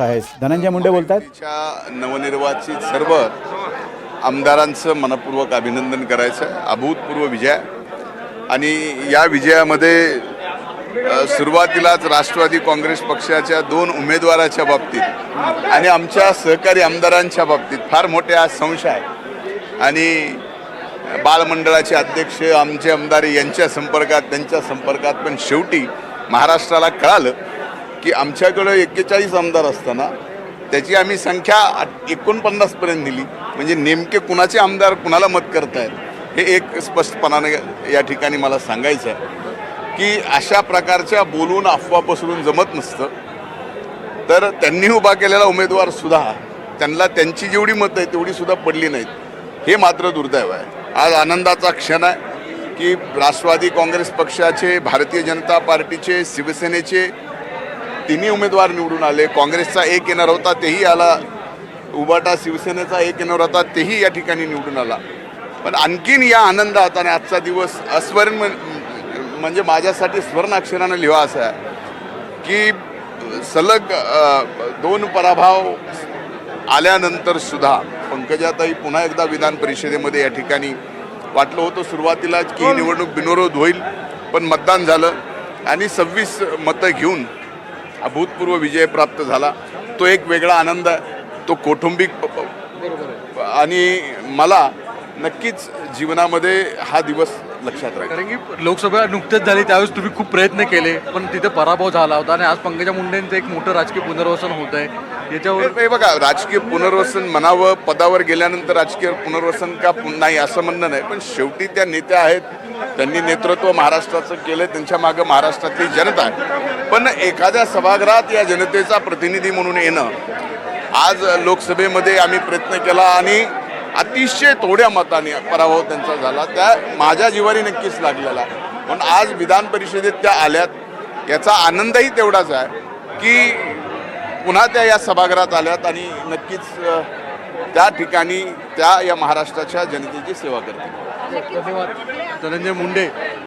आहे. धनंजय मुंडे बोलतात. नवनिर्वाचित सर्व आमदारांचं मनपूर्वक अभिनंदन करायचं. अभूतपूर्व विजय आणि या विजयामध्ये सुरुवातीलाच राष्ट्रवादी काँग्रेस पक्षाच्या 2 उमेदवाराच्या बाबतीत आणि आमच्या सहकारी आमदारांच्या बाबतीत फार मोठे आज संशय आहे आणि बालमंडळाचे अध्यक्ष आमचे आमदार यांच्या संपर्कात त्यांच्या संपर्कात पण शेवटी महाराष्ट्राला कळालं की आमच्याकडं 41 आमदार असताना त्याची आम्ही संख्या 49 पर्यंत दिली. म्हणजे नेमके कुणाचे आमदार कुणाला मत करतायत हे एक स्पष्टपणाने या ठिकाणी मला सांगायचं आहे की अशा प्रकारच्या बोलून अफवा पसरून जमत नसतं. तर त्यांनी उभा केलेला उमेदवार सुद्धा त्यांना त्यांची जेवढी मतं आहेत तेवढी सुद्धा पडली नाहीत. हे मात्र दुर्दैव आहे. आज आनंदाचा क्षण आहे की राष्ट्रवादी काँग्रेस पक्षाचे, भारतीय जनता पार्टीचे, शिवसेनेचे तिन्ही उमेदवार निवडून आले. काँग्रेसचा एक येणार होता तेही आला, उबाटा शिवसेनेचा एक येणार होता तेही या ठिकाणी निवडून आला. पण आणखीन या आनंदात आणि आजचा दिवस अस्मरण म्हणजे माझ्यासाठी स्वर्णाक्षरानं लिहा असा आहे की सलग 2 पराभव आल्यानंतर सुद्धा पंकजाताई पुन्हा एकदा विधान परिषदेमध्ये या ठिकाणी वाटलं होतं सुरुवातीला की ही निवडणूक बिनविरोध होईल, पण मतदान झालं आणि 26 मतं घेऊन अभूतपूर्व विजय प्राप्त झाला. तो एक वेगळा आनंद आहे. तो कौटुंबिक आणि मला नक्कीच जीवनामध्ये हा दिवस लक्षात राहील. कारण की लोकसभा नुकतेच झाली त्यावेळेस तुम्ही खूप प्रयत्न केले पण तिथे पराभव झाला होता आणि आज पंकजा मुंडेंचं एक मोठं राजकीय पुनर्वसन होत आहे. याच्यावर हे बघा, राजकीय पुनर्वसन म्हणावं, पदावर गेल्यानंतर राजकीय पुनर्वसन का नाही असं म्हणणं नाही, पण शेवटी त्या नेत्या आहेत, त्यांनी नेतृत्व महाराष्ट्राचं केलं, त्यांच्या मागं महाराष्ट्रातली जनता आहे. पण एखाद्या सभागृहात या जनतेचा प्रतिनिधी म्हणून येणं, आज लोकसभेमध्ये आम्ही प्रयत्न केला आणि अतिशय थोड्या मताने पराभव त्यांचा झाला. त्या माझ्या जिवारी नक्कीच लागलेला. पण आज विधान परिषदेत त्या आल्यात याचा आनंदही तेवढाच आहे की पुन्हा त्या या सभागृहात आल्यात आणि नक्कीच त्या ठिकाणी त्या या महाराष्ट्राच्या जनतेची सेवा करतील. धन्यवाद. धनंजय मुंडे.